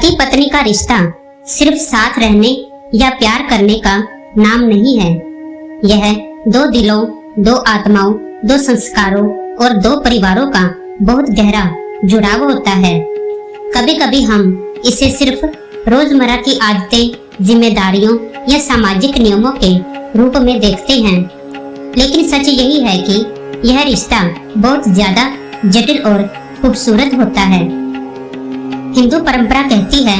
पति पत्नी का रिश्ता सिर्फ साथ रहने या प्यार करने का नाम नहीं है। यह दो दिलों, दो आत्माओं, दो संस्कारों और दो परिवारों का बहुत गहरा जुड़ाव होता है। कभी कभी हम इसे सिर्फ रोजमर्रा की आदतें, जिम्मेदारियों या सामाजिक नियमों के रूप में देखते हैं, लेकिन सच यही है कि यह रिश्ता बहुत ज्यादा जटिल और खूबसूरत होता है। हिंदू परंपरा कहती है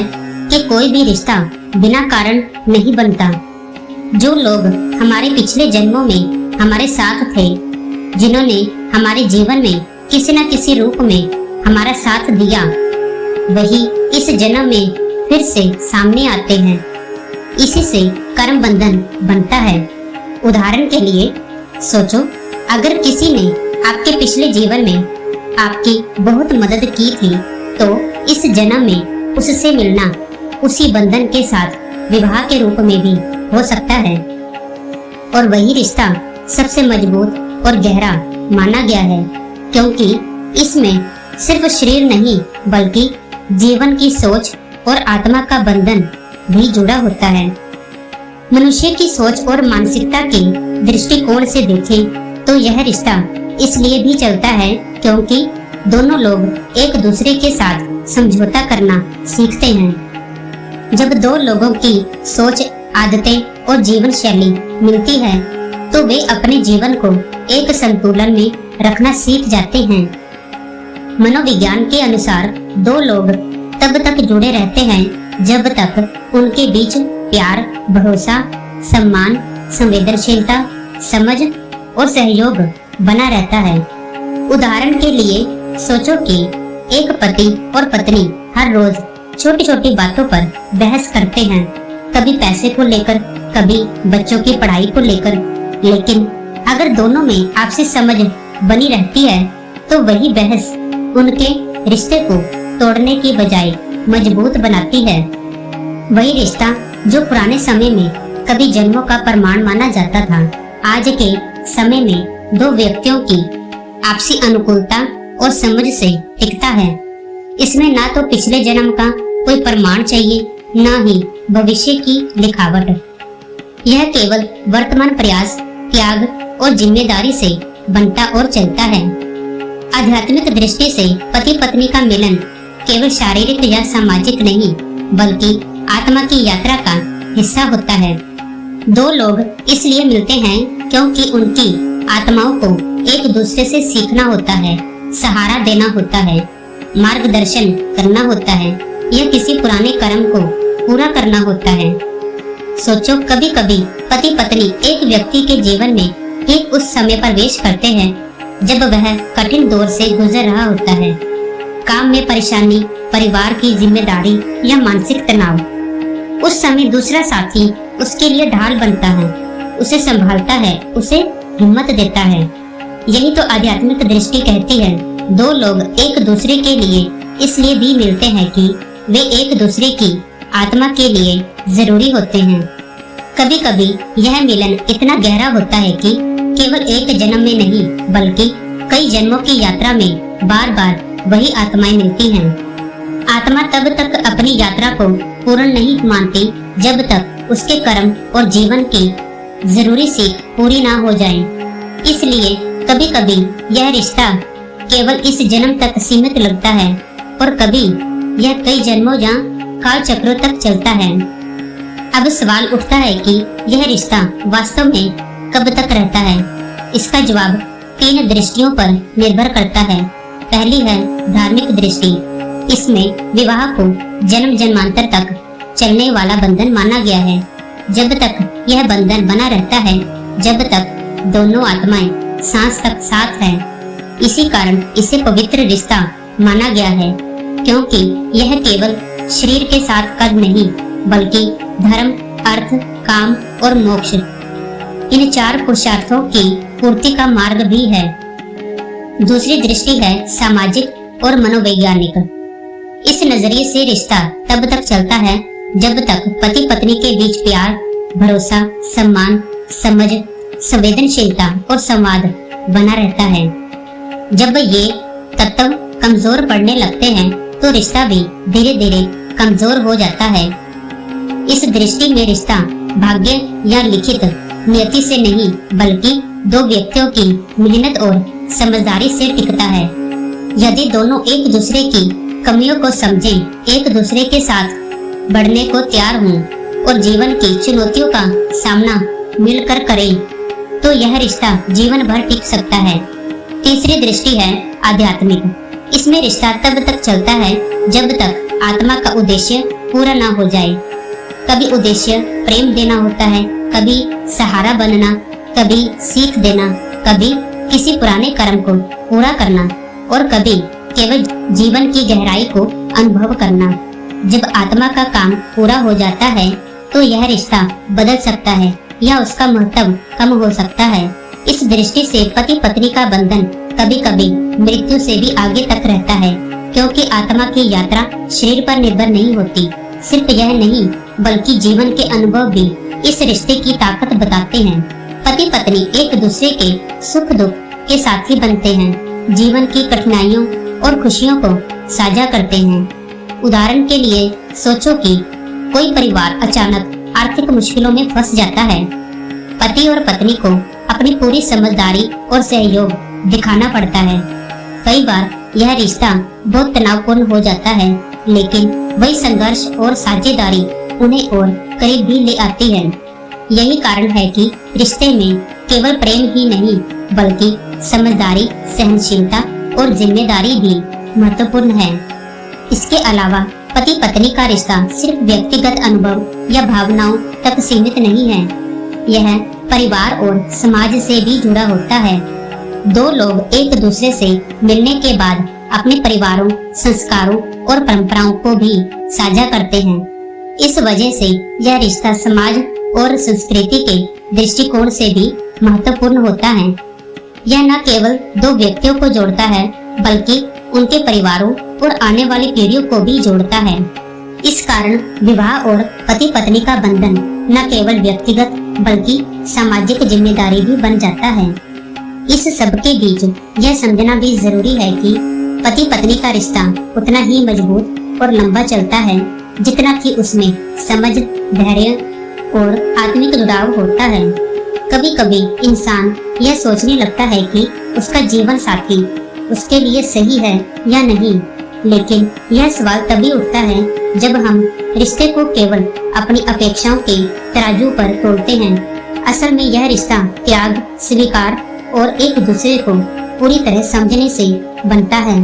कि कोई भी रिश्ता बिना कारण नहीं बनता। जो लोग हमारे पिछले जन्मों में हमारे साथ थे, जिन्होंने हमारे जीवन में किसी न किसी रूप में हमारा साथ दिया, वही इस जन्म में फिर से सामने आते हैं। इसी से कर्म बंधन बनता है। उदाहरण के लिए सोचो, अगर किसी ने आपके पिछले जीवन में आपकी बहुत मदद की थी, तो इस जन्म में उससे मिलना उसी बंधन के साथ विवाह के रूप में भी हो सकता है। और वही रिश्ता सबसे मजबूत और गहरा माना गया है, क्योंकि इसमें सिर्फ शरीर नहीं बल्कि जीवन की सोच और आत्मा का बंधन भी जुड़ा होता है। मनुष्य की सोच और मानसिकता के दृष्टिकोण से देखें तो यह रिश्ता इसलिए भी चलता है क्योंकि दोनों लोग एक दूसरे के साथ समझौता करना सीखते हैं। जब दो लोगों की सोच, आदतें और जीवन शैली मिलती है, तो वे अपने जीवन को एक संतुलन में रखना सीख जाते हैं। मनोविज्ञान के अनुसार दो लोग तब तक जुड़े रहते हैं जब तक उनके बीच प्यार, भरोसा, सम्मान, संवेदनशीलता, समझ और सहयोग बना रहता है। उदाहरण के लिए सोचो कि एक पति और पत्नी हर रोज छोटी छोटी बातों पर बहस करते हैं, कभी पैसे को लेकर, कभी बच्चों की पढ़ाई को लेकर। लेकिन अगर दोनों में आपसी समझ बनी रहती है, तो वही बहस उनके रिश्ते को तोड़ने की बजाय मजबूत बनाती है। वही रिश्ता जो पुराने समय में कभी जन्मों का प्रमाण माना जाता था, आज के समय में दो व्यक्तियों की आपसी अनुकूलता और समझ से टिकता है। इसमें ना तो पिछले जन्म का कोई प्रमाण चाहिए, ना ही भविष्य की लिखावट। यह केवल वर्तमान प्रयास, त्याग और जिम्मेदारी से बनता और चलता है। आध्यात्मिक दृष्टि से पति पत्नी का मिलन केवल शारीरिक या सामाजिक नहीं, बल्कि आत्मा की यात्रा का हिस्सा होता है। दो लोग इसलिए मिलते हैं क्योंकि उनकी आत्माओं को एक दूसरे से सीखना होता है, सहारा देना होता है, मार्गदर्शन करना होता है या किसी पुराने कर्म को पूरा करना होता है। सोचो, कभी कभी पति पत्नी एक व्यक्ति के जीवन में ठीक उस समय प्रवेश करते हैं जब वह कठिन दौर से गुजर रहा होता है। काम में परेशानी, परिवार की जिम्मेदारी या मानसिक तनाव। उस समय दूसरा साथी उसके लिए ढाल बनता है, उसे संभालता है, उसे हिम्मत देता है। यही तो आध्यात्मिक दृष्टि कहती है। दो लोग एक दूसरे के लिए इसलिए भी मिलते हैं कि वे एक दूसरे की आत्मा के लिए जरूरी होते हैं। कभी कभी यह मिलन इतना गहरा होता है कि केवल एक जन्म में नहीं बल्कि कई जन्मों की यात्रा में बार बार वही आत्माएं मिलती हैं। आत्मा तब तक अपनी यात्रा को पूर्ण नहीं मानती जब तक उसके कर्म और जीवन की जरूरी सीख पूरी ना हो जाए। इसलिए कभी कभी यह रिश्ता केवल इस जन्म तक सीमित लगता है और कभी यह कई जन्मों या काल चक्रों तक चलता है। अब सवाल उठता है कि यह रिश्ता वास्तव में कब तक रहता है। इसका जवाब 3 दृष्टियों पर निर्भर करता है। पहली है धार्मिक दृष्टि। इसमें विवाह को जन्म जन्मांतर तक चलने वाला बंधन माना गया है। जब तक यह बंधन बना रहता है, जब तक दोनों आत्माएं सांस तक साथ हैं। इसी कारण इसे पवित्र रिश्ता माना गया है, क्योंकि यह केवल शरीर के साथ कर्म नहीं बल्कि धर्म, अर्थ, काम और मोक्ष, इन 4 पुरुषार्थों की पूर्ति का मार्ग भी है। दूसरी दृष्टि है सामाजिक और मनोवैज्ञानिक। इस नजरिए से रिश्ता तब तक चलता है जब तक पति पत्नी के बीच प्यार, भरोसा, सम्मान, समझ, संवेदनशीलता और संवाद बना रहता है। जब ये तत्व कमजोर पड़ने लगते हैं तो रिश्ता भी धीरे धीरे कमजोर हो जाता है। इस दृष्टि में रिश्ता भाग्य या लिखित नियति से नहीं बल्कि दो व्यक्तियों की मेहनत और समझदारी से टिकता है। यदि दोनों एक दूसरे की कमियों को समझें, एक दूसरे के साथ बढ़ने को तैयार हों और जीवन की चुनौतियों का सामना मिलकर करें, तो यह रिश्ता जीवन भर टिक सकता है। तीसरी दृष्टि है आध्यात्मिक। इसमें रिश्ता तब तक चलता है जब तक आत्मा का उद्देश्य पूरा ना हो जाए। कभी उद्देश्य प्रेम देना होता है, कभी सहारा बनना, कभी सीख देना, कभी किसी पुराने कर्म को पूरा करना और कभी केवल जीवन की गहराई को अनुभव करना। जब आत्मा का काम पूरा हो जाता है तो यह रिश्ता बदल सकता है या उसका महत्व कम हो सकता है। इस दृष्टि से पति पत्नी का बंधन कभी कभी मृत्यु से भी आगे तक रहता है, क्योंकि आत्मा की यात्रा शरीर पर निर्भर नहीं होती। सिर्फ यह नहीं बल्कि जीवन के अनुभव भी इस रिश्ते की ताकत बताते हैं। पति पत्नी एक दूसरे के सुख दुख के साथी बनते हैं, जीवन की कठिनाइयों और खुशियों को साझा करते हैं। उदाहरण के लिए सोचो कि कोई परिवार अचानक आर्थिक मुश्किलों में फंस जाता है। पति और पत्नी को अपनी पूरी समझदारी और सहयोग दिखाना पड़ता है। कई बार यह रिश्ता बहुत तनावपूर्ण हो जाता है, लेकिन वही संघर्ष और साझेदारी उन्हें और करीब भी ले आती है। यही कारण है कि रिश्ते में केवल प्रेम ही नहीं बल्कि समझदारी, सहनशीलता और जिम्मेदारी भी महत्वपूर्ण है। इसके अलावा पति पत्नी का रिश्ता सिर्फ व्यक्तिगत अनुभव या भावनाओं तक सीमित नहीं है, यह परिवार और समाज से भी जुड़ा होता है। दो लोग एक दूसरे से मिलने के बाद अपने परिवारों, संस्कारों और परंपराओं को भी साझा करते हैं। इस वजह से यह रिश्ता समाज और संस्कृति के दृष्टिकोण से भी महत्वपूर्ण होता है। यह न केवल दो व्यक्तियों को जोड़ता है बल्कि उनके परिवारों और आने वाली पीढ़ियों को भी जोड़ता है। इस कारण विवाह और पति पत्नी का बंधन न केवल व्यक्तिगत बल्कि सामाजिक जिम्मेदारी भी बन जाता है। इस सब के बीच यह समझना भी जरूरी है कि पति पत्नी का रिश्ता उतना ही मजबूत और लंबा चलता है जितना कि उसमें समझ, धैर्य और आत्मिक जुड़ाव होता है। कभी कभी इंसान यह सोचने लगता है कि उसका जीवन साथी उसके लिए सही है या नहीं, लेकिन यह सवाल तभी उठता है जब हम रिश्ते को केवल अपनी अपेक्षाओं के तराजू पर तोलते हैं। असल में यह रिश्ता त्याग, स्वीकार और एक दूसरे को पूरी तरह समझने से बनता है।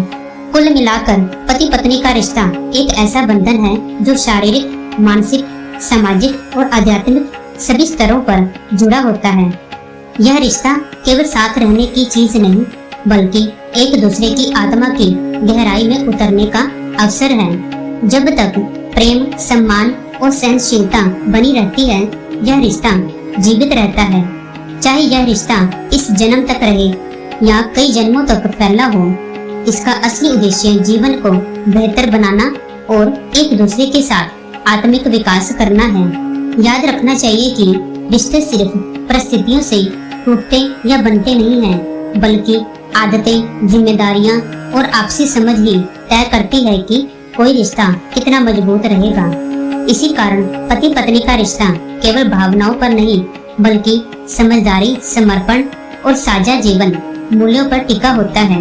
कुल मिलाकर पति पत्नी का रिश्ता एक ऐसा बंधन है जो शारीरिक, मानसिक, सामाजिक और आध्यात्मिक सभी स्तरों पर जुड़ा होता है। यह रिश्ता केवल साथ रहने की चीज नहीं बल्कि एक दूसरे की आत्मा की गहराई में उतरने का अवसर है। जब तक प्रेम, सम्मान और सहनशीलता बनी रहती है, यह रिश्ता जीवित रहता है। चाहे यह रिश्ता इस जन्म तक रहे या कई जन्मों तक फैला हो, इसका असली उद्देश्य जीवन को बेहतर बनाना और एक दूसरे के साथ आत्मिक विकास करना है। याद रखना चाहिए कि रिश्ते सिर्फ परिस्थितियों से टूटते या बनते नहीं हैं, बल्कि आदतें, जिम्मेदारियां और आपसी समझ ही तय करती है कि कोई रिश्ता कितना मजबूत रहेगा। इसी कारण पति पत्नी का रिश्ता केवल भावनाओं पर नहीं बल्कि समझदारी, समर्पण और साझा जीवन मूल्यों पर टिका होता है।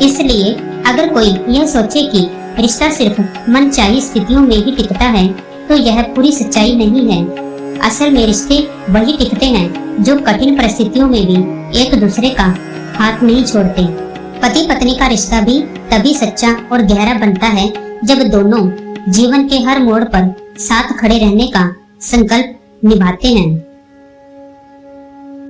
इसलिए अगर कोई यह सोचे कि रिश्ता सिर्फ मनचाही स्थितियों में ही टिकता है, तो यह पूरी सच्चाई नहीं है। असल में रिश्ते वही टिकते हैं जो कठिन परिस्थितियों में भी एक दूसरे का हाथ नहीं छोड़ते। पति पत्नी का रिश्ता भी तभी सच्चा और गहरा बनता है जब दोनों जीवन के हर मोड़ पर साथ खड़े रहने का संकल्प निभाते हैं।